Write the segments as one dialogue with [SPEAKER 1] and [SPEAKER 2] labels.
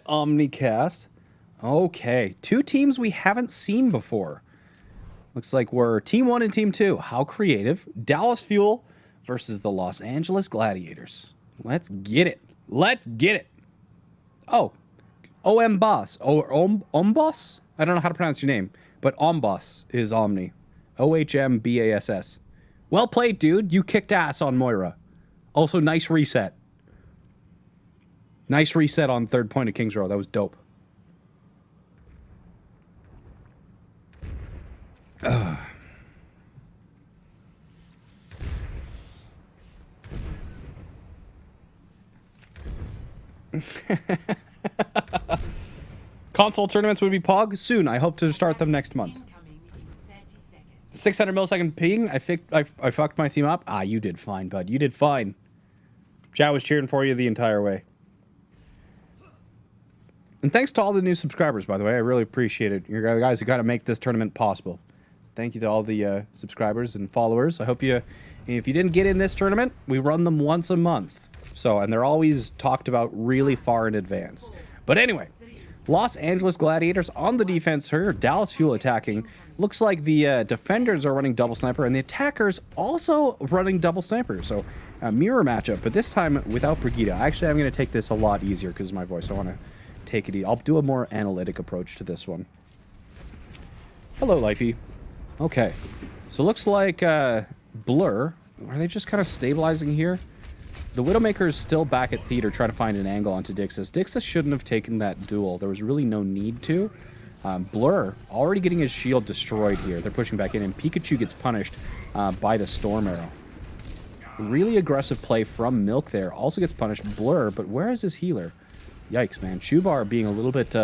[SPEAKER 1] Omnicast. Okay, two teams we haven't seen before. Looks like we're Team 1 and Team 2. How creative. Dallas Fuel versus the Los Angeles Gladiators. Let's get it. Let's get it. Oh, Boss. Boss? I don't know how to pronounce your name, but Boss is Omni. OHMBASS. Well played, dude. You kicked ass on Moira. Also, nice reset. Nice reset on third point of Kings Row. That was dope. Console tournaments would be Pog soon. I hope to start them next month. 600 millisecond ping. I fucked my team up. Ah, you did fine, bud. You did fine. Chat was cheering for you the entire way. And thanks to all the new subscribers, by the way. I really appreciate it. You're the guys who got to make this tournament possible. Thank you to all the subscribers and followers. I hope you, if you didn't get in this tournament, we run them once a month. So, and they're always talked about really far in advance. But anyway, Los Angeles Gladiators on the defense here. Dallas Fuel attacking. Looks like the defenders are running double sniper and the attackers also running double sniper. So a mirror matchup, but this time without Brigida. Actually, I'm going to take this a lot easier because of my voice. I want to take it easy. I'll do a more analytic approach to this one. Hello, Lifey. Okay. So looks like Blur. Are they just kind of stabilizing here? The Widowmaker is still back at Theater trying to find an angle onto Dixis. Dixis shouldn't have taken that duel. There was really no need to. Blur already getting his shield destroyed here. They're pushing back in, and Pikachu gets punished by the Storm Arrow. Really aggressive play from Milk there. Also gets punished. Blur, but where is his healer? Yikes, man. Chubar being a little bit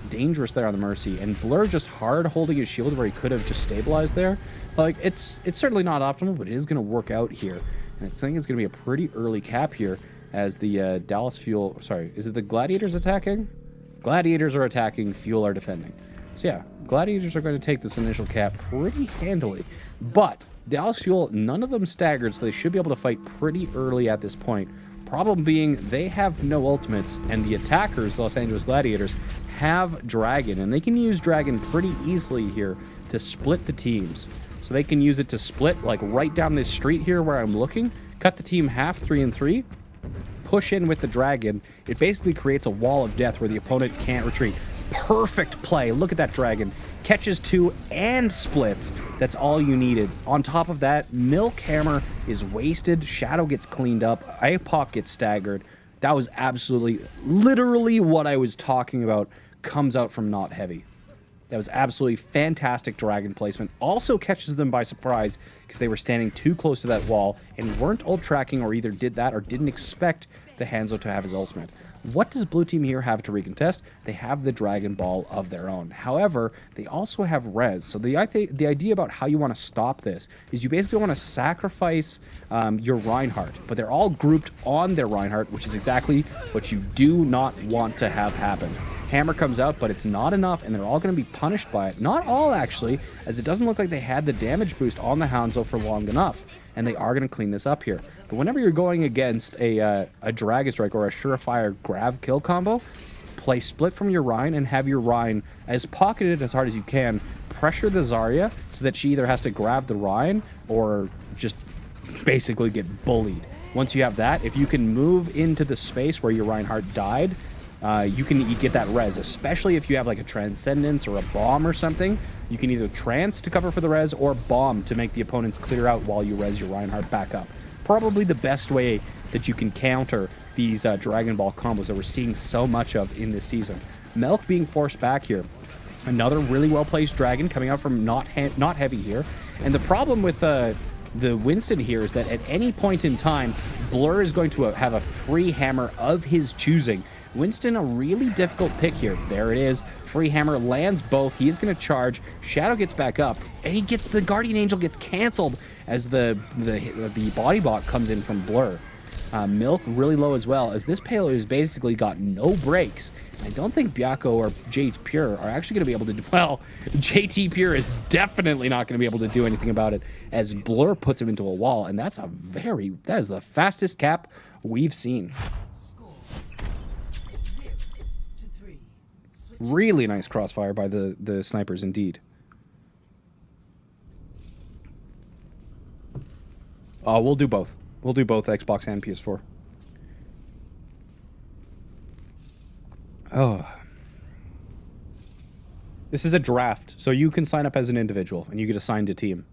[SPEAKER 1] dangerous there on the Mercy, and Blur just hard holding his shield where he could have just stabilized there. Like, it's certainly not optimal, but it is going to work out here. And I think it's going to be a pretty early cap here as the Dallas Fuel... Sorry, is it the Gladiators attacking? Gladiators are attacking, Fuel are defending. So yeah, Gladiators are going to take this initial cap pretty handily. But Dallas Fuel, none of them staggered, so they should be able to fight pretty early at this point. Problem being, they have no ultimates, and the attackers, Los Angeles Gladiators, have Dragon, and they can use Dragon pretty easily here to split the teams. So they can use it to split, like, right down this street here where I'm looking, cut the team half, 3 and 3, push in with the Dragon. It basically creates a wall of death where the opponent can't retreat. Perfect play. Look at that Dragon. Catches 2 and splits. That's all you needed. On top of that, Milk Hammer is wasted. Shadow gets cleaned up. Apoc gets staggered. That was absolutely, literally what I was talking about comes out from NotHeavy. That was absolutely fantastic Dragon placement. Also catches them by surprise because they were standing too close to that wall and weren't ult tracking, or either did that or didn't expect the Hanzo to have his ultimate. What does blue team here have to recontest? They have the Dragon Ball of their own. However, they also have res. So the idea about how you want to stop this is you basically want to sacrifice your Reinhardt, but they're all grouped on their Reinhardt, which is exactly what you do not want to have happen. Hammer comes out, but it's not enough, and they're all going to be punished by it. Not all, actually, as it doesn't look like they had the damage boost on the Hanzo for long enough, and they are going to clean this up here. But whenever you're going against a Dragon Strike or a Surefire Grav kill combo, play split from your Rein and have your Rein as pocketed as hard as you can. Pressure the Zarya so that she either has to grab the Rein or just basically get bullied. Once you have that, if you can move into the space where your Reinhardt died, you get that res, especially if you have like a Transcendence or a Bomb or something. You can either Trance to cover for the res or Bomb to make the opponents clear out while you res your Reinhardt back up. Probably the best way that you can counter these Dragon Ball combos that we're seeing so much of in this season. Milk being forced back here. Another really well-placed Dragon coming out from NotHeavy here. And the problem with the Winston here is that at any point in time, Blur is going to have a free hammer of his choosing. Winston, a really difficult pick here. There it is. Free hammer lands both. He is going to charge. Shadow gets back up, and the Guardian Angel gets canceled as the body bot comes in from Blur. Milk really low as well, as this payload has basically got no breaks. I don't think Byakko or JT Pure are actually going to be able to do... Well, JT Pure is definitely not going to be able to do anything about it, as Blur puts him into a wall, and that is the fastest cap we've seen. Really nice crossfire by the snipers indeed. We'll do both. We'll do both Xbox and PS4. Oh. This is a draft, so you can sign up as an individual, and you get assigned a team.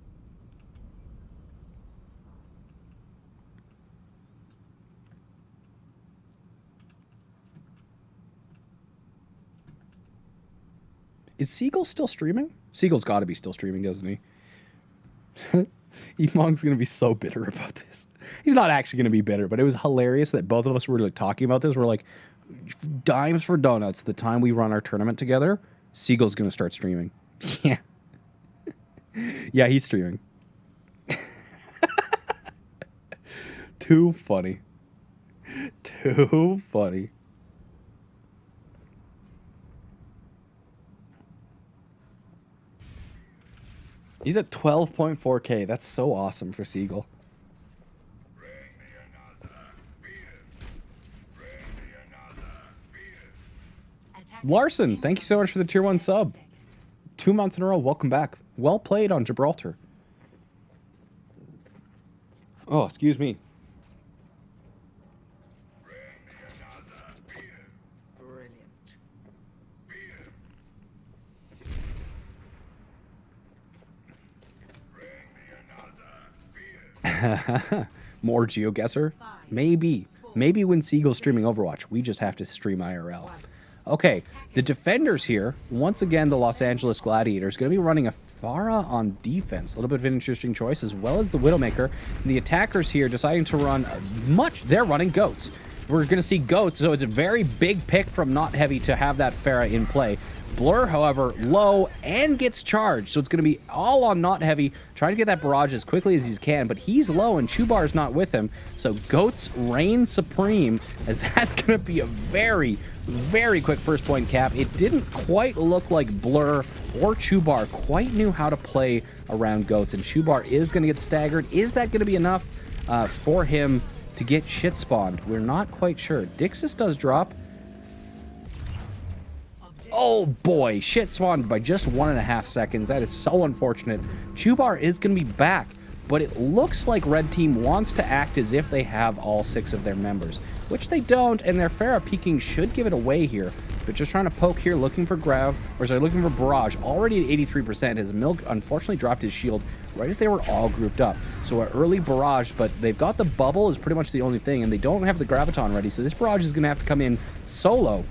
[SPEAKER 1] Is Seagull still streaming? Seagull's got to be still streaming, doesn't he? Emong's going to be so bitter about this. He's not actually going to be bitter, but it was hilarious that both of us were like talking about this. We're like, dimes for donuts. The time we run our tournament together, Seagull's going to start streaming. Yeah. Yeah, he's streaming. Too funny. Too funny. He's at 12.4K. That's so awesome for Seagull. Larson, thank you so much for the tier 1 sub. 2 months in a row. Welcome back. Well played on Gibraltar. Oh, excuse me. More GeoGuessr? Maybe. Maybe when Seagull's streaming Overwatch. We just have to stream IRL. Okay, the defenders here, once again, the Los Angeles Gladiators, going to be running a Pharah on defense. A little bit of an interesting choice, as well as the Widowmaker. And the attackers here deciding to run they're running Goats. We're going to see Goats, so it's a very big pick from NotHeavy to have that Pharah in play. Blur, however, low and gets charged, so it's going to be all on NotHeavy, trying to get that barrage as quickly as he can, but he's low and Chubar's not with him, so Goats reign supreme, as that's going to be a very, very quick first point cap. It didn't quite look like Blur or Chubar quite knew how to play around Goats, and Chubar is going to get staggered. Is that going to be enough for him to get shit spawned? We're not quite sure. Dixis does drop. Oh boy, shit spawned by just 1.5 seconds. That is so unfortunate. Chubar is going to be back, but it looks like Red Team wants to act as if they have all 6 of their members, which they don't, and their Pharah peeking should give it away here. But just trying to poke here, looking for looking for Barrage, already at 83%. His Milk unfortunately dropped his shield right as they were all grouped up. So an early Barrage, but they've got the bubble is pretty much the only thing, and they don't have the Graviton ready, so this Barrage is going to have to come in solo.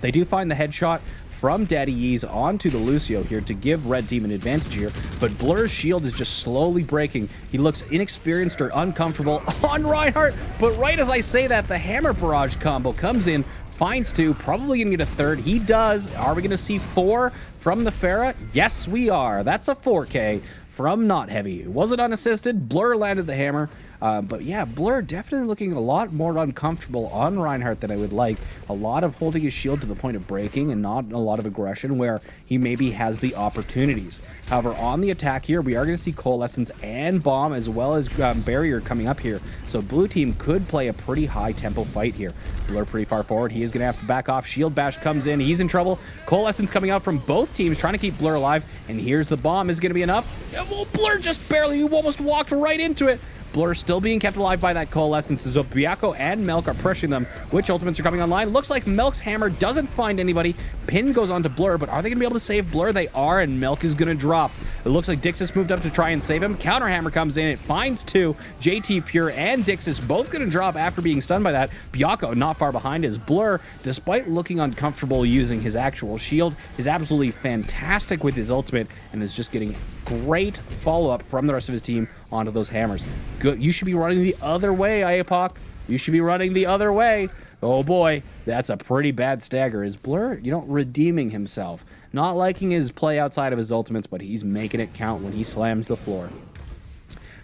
[SPEAKER 1] They do find the headshot from Daddy Yeez onto the Lucio here to give Red Team an advantage here, but Blur's shield is just slowly breaking. He looks inexperienced or uncomfortable on Reinhardt, but right as I say that, the Hammer Barrage combo comes in, finds 2, probably gonna get a 3rd. He does. Are we gonna see 4 from the Pharah? Yes, we are. That's a 4K from NotHeavy. Was it unassisted? Blur landed the hammer. But yeah, Blur definitely looking a lot more uncomfortable on Reinhardt than I would like. A lot of holding his shield to the point of breaking and not a lot of aggression where he maybe has the opportunities. However, on the attack here, we are going to see Coalescence and Bomb as well as Barrier coming up here. So Blue Team could play a pretty high tempo fight here. Blur pretty far forward. He is going to have to back off. Shield Bash comes in. He's in trouble. Coalescence coming out from both teams trying to keep Blur alive. And here's the Bomb. Is going to be enough. Well, Blur just barely almost walked right into it. Blur still being kept alive by that Coalescence. So Byakko and Melk are pressuring them. Which ultimates are coming online? Looks like Melk's hammer doesn't find anybody. Pin goes on to Blur, but are they going to be able to save Blur? They are, and Melk is going to drop. It looks like Dixis moved up to try and save him. Counter hammer comes in. It finds 2. JT Pure and Dixis both going to drop after being stunned by that. Byakko not far behind is Blur, despite looking uncomfortable using his actual shield, is absolutely fantastic with his ultimate and is just getting great follow-up from the rest of his team onto those hammers. Good. You should be running the other way, Iapok. You should be running the other way. Oh boy, that's a pretty bad stagger. Is Blur, redeeming himself. Not liking his play outside of his ultimates, but he's making it count when he slams the floor.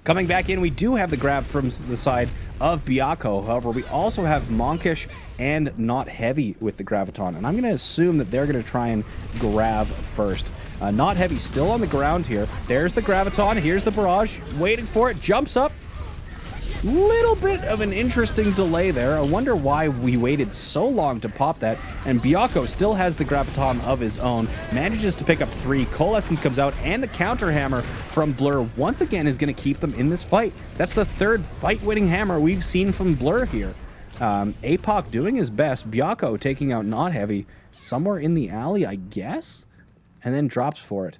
[SPEAKER 1] Coming back in, we do have the grab from the side of Byakko. However, we also have Monkish and NotHeavy with the Graviton. And I'm going to assume that they're going to try and grab first. NotHeavy still on the ground here. There's the Graviton. Here's the Barrage. Waiting for it. Jumps up. Little bit of an interesting delay there. I wonder why we waited so long to pop that. And Byakko still has the Graviton of his own. Manages to pick up 3. Coalescence comes out, and the counter hammer from Blur once again is going to keep them in this fight. That's the 3rd fight-winning hammer we've seen from Blur here. Apoc doing his best. Byakko taking out NotHeavy somewhere in the alley, I guess? And then drops for it.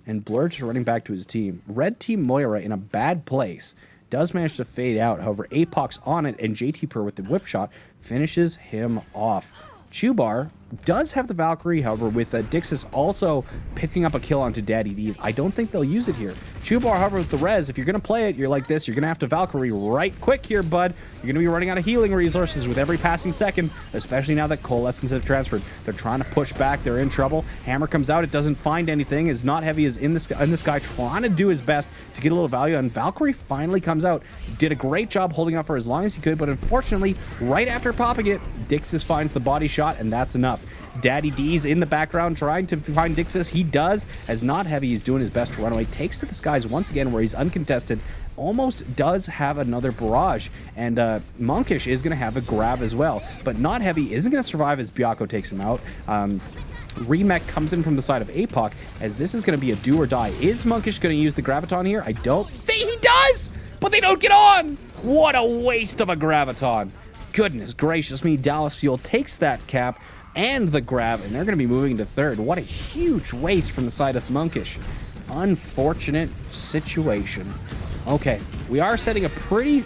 [SPEAKER 1] And Blur just running back to his team. Red Team Moira in a bad place. Does manage to fade out. However, Apoc's on it, and JT Per with the whip shot finishes him off. Chubar does have the Valkyrie, however, with Dixis also picking up a kill onto Daddy D's. I don't think they'll use it here. Chubar, however, with the res, if you're going to play it, you're like this, you're going to have to Valkyrie right quick here, bud. You're going to be running out of healing resources with every passing second, especially now that Coalescence have transferred. They're trying to push back. They're in trouble. Hammer comes out. It doesn't find anything. As NotHeavy is in this guy trying to do his best to get a little value, and Valkyrie finally comes out. Did a great job holding out for as long as he could, but unfortunately, right after popping it, Dixis finds the body shot, and that's enough. Daddy D's in the background trying to find Dixis. He does, as NotHeavy is doing his best to run away. Takes to the skies once again where he's uncontested. Almost does have another barrage, and Monkish is going to have a grab as well. But NotHeavy isn't going to survive as Byakko takes him out. Remech comes in from the side of Apoc, as this is going to be a do or die. Is Monkish going to use the Graviton here? I don't think he does, but they don't get on. What a waste of a Graviton. Goodness gracious me. Dallas Fuel takes that cap and the grab, and they're going to be moving to 3rd. What a huge waste from the side of Monkish. Unfortunate situation. Okay, we are setting a pretty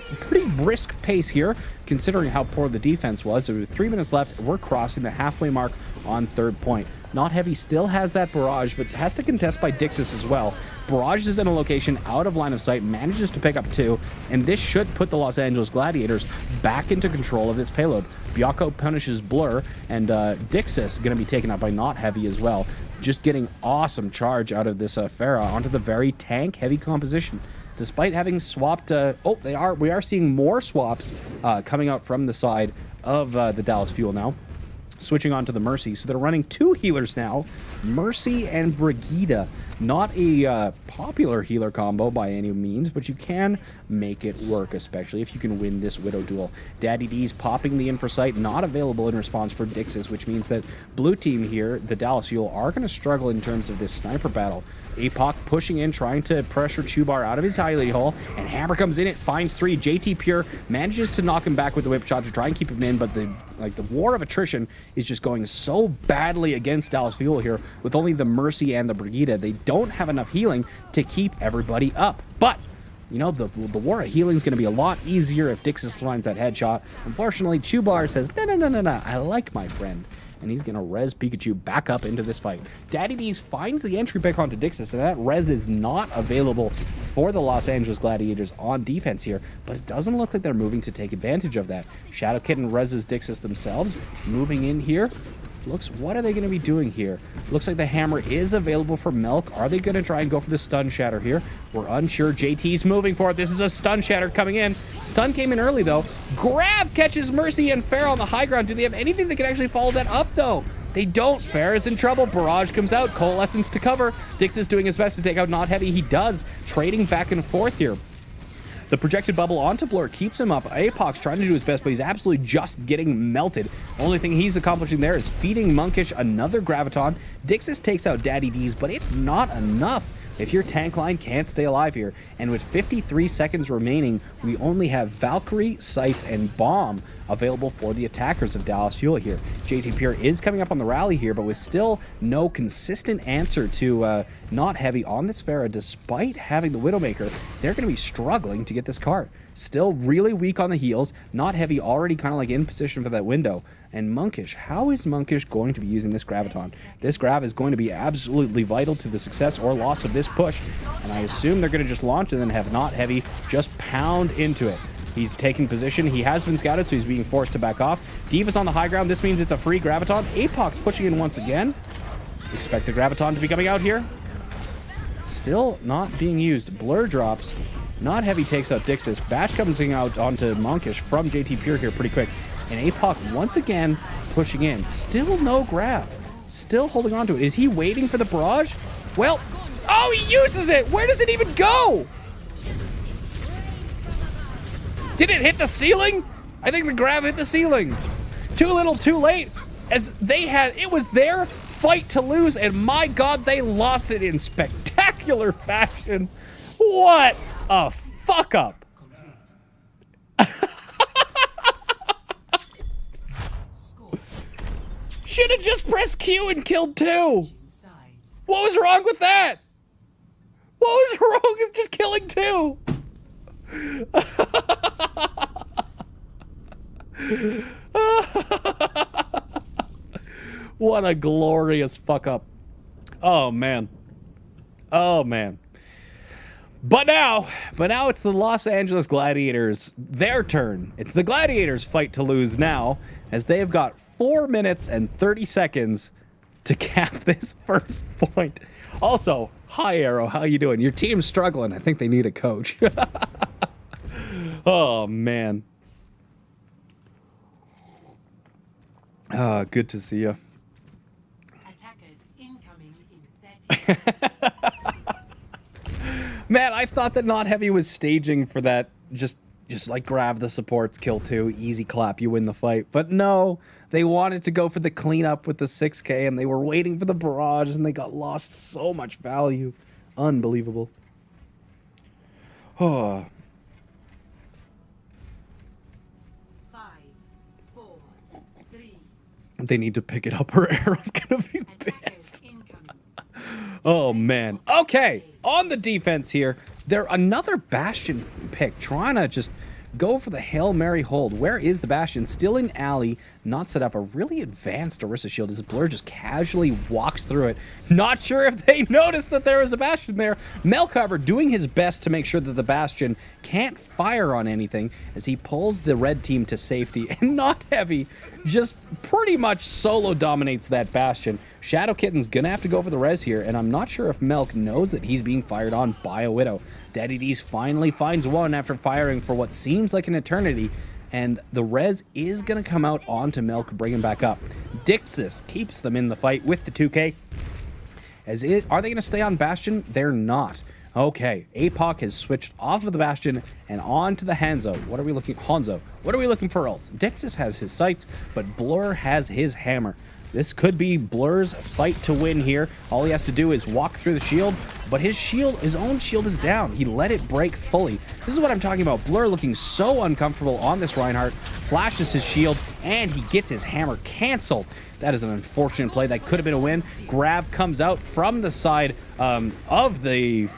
[SPEAKER 1] brisk pace here, considering how poor the defense was. So with 3 minutes left, we're crossing the halfway mark on 3rd point. NotHeavy still has that barrage, but has to contest by Dixis as well. Barrage is in a location out of line of sight, manages to pick up 2, and this should put the Los Angeles Gladiators back into control of this payload. Byakko punishes Blur, and Dixis going to be taken out by NotHeavy as well. Just getting awesome charge out of this Pharah onto the very tank-heavy composition. Despite having swapped... we are seeing more swaps coming out from the side of the Dallas Fuel now. Switching on to the Mercy. So they're running 2 healers now. Mercy and Brigida. Not a popular healer combo by any means, but you can make it work, especially if you can win this Widow duel. Daddy D's popping the infra sight, not available in response for Dixis, which means that blue team here, the Dallas Fuel, are going to struggle in terms of this sniper battle. Apoc pushing in, trying to pressure Chubar out of his hidey hole, and Hammer comes in, it finds 3. JT Pure manages to knock him back with the whip shot to try and keep him in, but the war of attrition is just going so badly against Dallas Fuel here with only the Mercy and the Brigida. They don't have enough healing to keep everybody up. But, you know, the war of healing is going to be a lot easier if Dixis finds that headshot. Unfortunately, Chubar says, no, I like my friend. And he's going to res Pikachu back up into this fight. Daddy D's finds the entry pick onto Dixis, and that res is not available for the Los Angeles Gladiators on defense here, but it doesn't look like they're moving to take advantage of that. Shadow Kitten reses Dixis themselves, moving in here. What are they going to be doing here? Looks like the hammer is available for Milk. Are they going to try and go for the stun shatter here? We're unsure. JT's moving for it. This is a stun shatter coming in. Stun came in early, though. Grab catches Mercy and Farrah on the high ground. Do they have anything that can actually follow that up, though? They don't. Farrah's in trouble. Barrage comes out. Coalescence to cover. Dix is doing his best to take out NotHeavy. He does. Trading back and forth here. The projected bubble onto Blur keeps him up. Apoc's trying to do his best, but he's absolutely just getting melted. Only thing he's accomplishing there is feeding Monkish another Graviton. Dixis takes out Daddy D's, but it's not enough if your tank line can't stay alive here. And with 53 seconds remaining, we only have Valkyrie, Sights, and Bomb available for the attackers of Dallas Fuel here. JT Pure is coming up on the rally here, but with still no consistent answer to NotHeavy on this Pharah, despite having the Widowmaker, they're going to be struggling to get this card. Still really weak on the heals. NotHeavy already kind of like in position for that window. And Monkish, how is Monkish going to be using this Graviton? This Grav is going to be absolutely vital to the success or loss of this push. And I assume they're going to just launch and then have NotHeavy just pound into it. He's taking position. He has been scouted, so he's being forced to back off. Diva's on the high ground. This means it's a free Graviton. Apoc's pushing in once again. Expect the Graviton to be coming out here. Still not being used. Blur drops. NotHeavy takes out Dixis. Bash comes out onto Monkish from JT Pure here pretty quick. And Apoc once again pushing in. Still no grab. Still holding on to it. Is he waiting for the barrage? Well, oh, he uses it. Where does it even go? Did it hit the ceiling? I think the grab hit the ceiling. Too little, too late. As it was their fight to lose, and my God, they lost it in spectacular fashion. What a fuck up. Should have just pressed Q and killed 2. What was wrong with that? What was wrong with just killing 2? What a glorious fuck up. Oh man. Oh man. But now it's the Los Angeles Gladiators, their turn. It's the Gladiators' fight to lose now, as they have got 4 minutes and 30 seconds to cap this first point. Also, hi Arrow, how you doing? Your team's struggling. I think they need a coach. Oh man. Good to see you.
[SPEAKER 2] Attackers incoming in 30
[SPEAKER 1] Man, I thought that NotHeavy was staging for that. Just like grab the supports, kill 2, easy clap, you win the fight. But no, they wanted to go for the cleanup with the 6K, and they were waiting for the barrage, and they got lost so much value. Unbelievable. Oh.
[SPEAKER 2] 5, 4, 3.
[SPEAKER 1] They need to pick it up or Arrow's gonna be pissed. Oh man. Okay, on the defense here, another Bastion pick, trying to just go for the Hail Mary hold. Where is the Bastion? Still in alley, not set up. A really advanced Orisa shield as Blur just casually walks through it. Not sure if they noticed that there was a Bastion there. Melk, however, doing his best to make sure that the Bastion can't fire on anything as he pulls the red team to safety. And NotHeavy just pretty much solo dominates that Bastion. Shadow Kitten's gonna have to go for the res here, and I'm not sure if Melk knows that he's being fired on by a Widow. Daddy D's finally finds one after firing for what seems like an eternity, and the res is gonna come out onto Melk, bring him back up. Dixis keeps them in the fight with the 2K. Are they gonna stay on Bastion? They're not. Okay, APOC has switched off of the Bastion and on to the Hanzo. What are we looking for ults? Dixis has his sights, but Blur has his hammer. This could be Blur's fight to win here. All he has to do is walk through the shield, but his own shield is down. He let it break fully. This is what I'm talking about. Blur looking so uncomfortable on this Reinhardt, flashes his shield, and he gets his hammer canceled. That is an unfortunate play. That could have been a win. Grab comes out from the side of the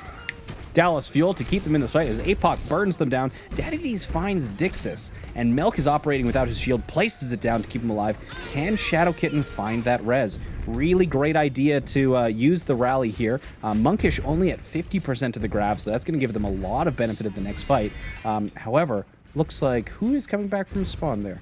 [SPEAKER 1] Dallas Fuel to keep them in the fight as APOC burns them down. Daddy D's finds Dixis, and Melk is operating without his shield, places it down to keep him alive. Can Shadow Kitten find that res? Really great idea to use the rally here. Monkish only at 50% of the grab, so that's going to give them a lot of benefit at the next fight. However, looks like who is coming back from spawn there?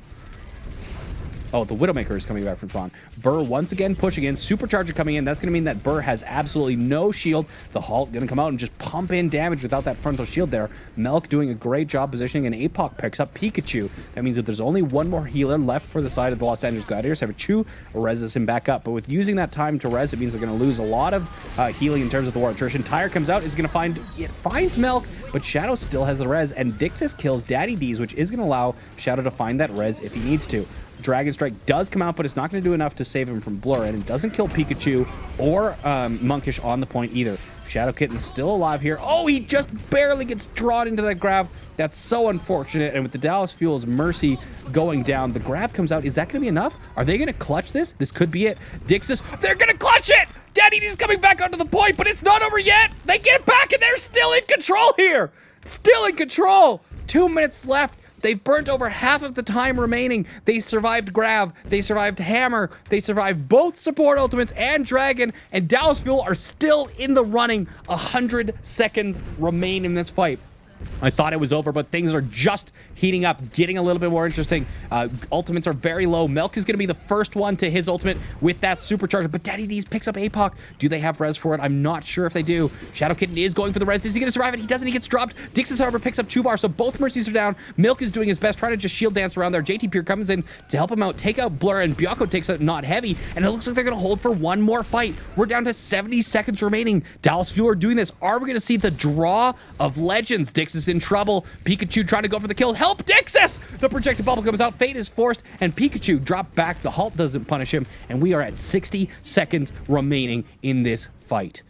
[SPEAKER 1] Oh, the Widowmaker is coming back from spawn. Burr once again pushing in. Supercharger coming in. That's going to mean that Burr has absolutely no shield. The Halt going to come out and just pump in damage without that frontal shield there. Melk doing a great job positioning, and APOC picks up Pikachu. That means that there's only one more healer left for the side of the Los Angeles Gladiators. Haverchu reses him back up. But with using that time to res, it means they're going to lose a lot of healing in terms of the war attrition. Tyre comes out, is going to finds Melk, but Shadow still has the res, and Dixis kills Daddy D's, which is going to allow Shadow to find that res if he needs to. Dragon Strike does come out, but it's not going to do enough to save him from Blur, and it doesn't kill Pikachu or Monkish on the point either. Shadow Kitten's still alive here. Oh, he just barely gets drawn into that grab. That's so unfortunate, and with the Dallas Fuel's Mercy going down, the grab comes out. Is that going to be enough? Are they going to clutch this? This could be it. Dixis, they're going to clutch it! Daddy D's coming back onto the point, but it's not over yet! They get it back, and they're still in control here! Still in control! 2 minutes left. They've burnt over half of the time remaining. They survived Grav, they survived Hammer, they survived both support ultimates and Dragon, and Dallas Fuel are still in the running. 100 seconds remain in this fight. I thought it was over, but things are just heating up, getting a little bit more interesting. Ultimates are very low. Melk is going to be the first one to his ultimate with that supercharger, but Daddy D's picks up APOC. Do they have res for it? I'm not sure if they do. Shadow Kitten is going for the res. Is he going to survive it? He doesn't. He gets dropped. Dixis, however, picks up Chubar, so both Mercies are down. Milk is doing his best, trying to just shield dance around there. JT Pier comes in to help him out, take out Blur, and Byakko takes out NotHeavy, and it looks like they're going to hold for one more fight. We're down to 70 seconds remaining. Dallas Fuel are doing this. Are we going to see the draw of legends? Dixis Dix is in trouble. Pikachu trying to go for the kill. Help, Dixis! The projected bubble comes out. Fate is forced, and Pikachu dropped back. The halt doesn't punish him, and we are at 60 seconds remaining in this fight.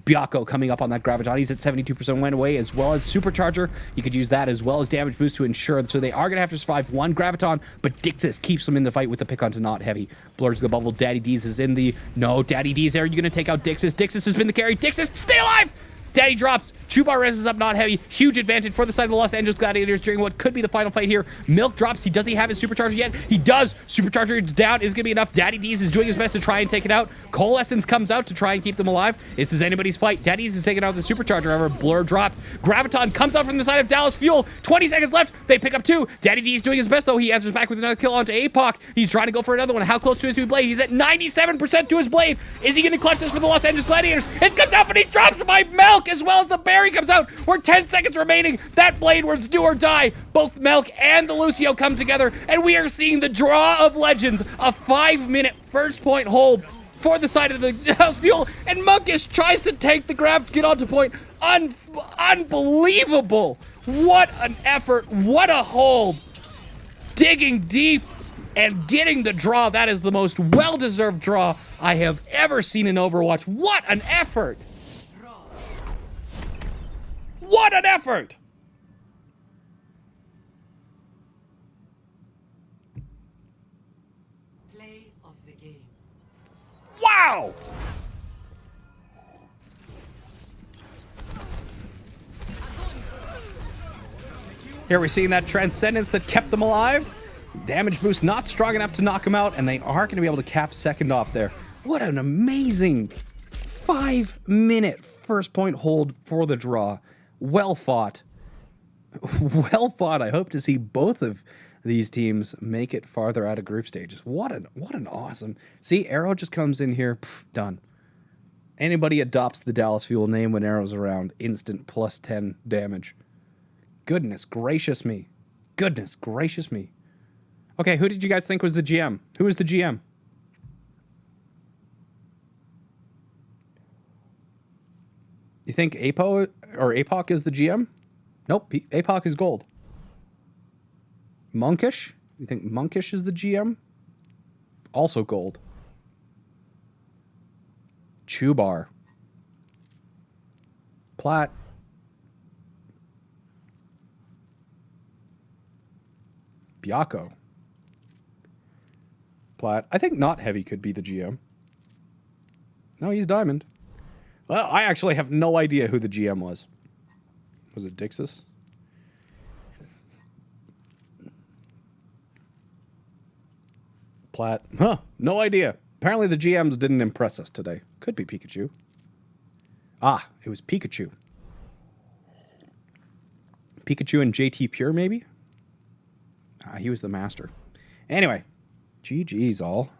[SPEAKER 1] Byakko coming up on that Graviton. He's at 72% went away, as well as Supercharger. You could use that as well as damage boost to ensure. So they are going to have to survive one Graviton, but Dixis keeps them in the fight with the pick onto NotHeavy. Blurs the bubble. Daddy D's is in the... No, Daddy D's there. You're going to take out Dixis. Dixis has been the carry. Dixis, stay alive! Daddy drops. Chubar reses up NotHeavy. Huge advantage for the side of the Los Angeles Gladiators during what could be the final fight here. Milk drops. Does he have his Supercharger yet? He does. Supercharger down is going to be enough. Daddy D's is doing his best to try and take it out. Coalescence comes out to try and keep them alive. This is anybody's fight. Daddy D's is taking out the Supercharger. However, Blur dropped. Graviton comes out from the side of Dallas Fuel. 20 seconds left. They pick up 2. Daddy D's doing his best, though. He answers back with another kill onto APOC. He's trying to go for another one. How close to his blade? He's at 97% to his blade. Is he going to clutch this for the Los Angeles Gladiators? It comes out, but he drops by Milk as well as the Berry comes out. We're 10 seconds remaining. That blade was do or die. Both Milk and the Lucio come together, and we are seeing the draw of legends. A 5-minute first point hold for the side of the House Fuel, and Monkish tries to take the grab to get onto point. Unbelievable. What an effort. What a hold. Digging deep and getting the draw. That is the most well-deserved draw I have ever seen in Overwatch. What an effort. What an effort!
[SPEAKER 2] Play of the game.
[SPEAKER 1] Wow! Here we're seeing that Transcendence that kept them alive. Damage boost not strong enough to knock them out, and they are going to be able to cap second off there. What an amazing 5-minute first point hold for the draw. Well fought. Well fought. I hope to see both of these teams make it farther out of group stages. What an awesome. See, Arrow just comes in here, done. Anybody adopts the Dallas Fuel name when Arrow's around, instant plus 10 damage. Goodness gracious me. Goodness gracious me. Okay, who did you guys think was the GM? Who was the GM? You think APOC is the GM? Nope, APOC is gold. Monkish? You think Monkish is the GM? Also gold. Chubar. Plat. Byakko. Plat. I think NotHeavy could be the GM. No, he's Diamond. Well, I actually have no idea who the GM was. Was it Dixis? Plat. Huh, no idea. Apparently the GMs didn't impress us today. Could be Pikachu. Ah, it was Pikachu. Pikachu and JT Pure, maybe? Ah, he was the master. Anyway, GG's all.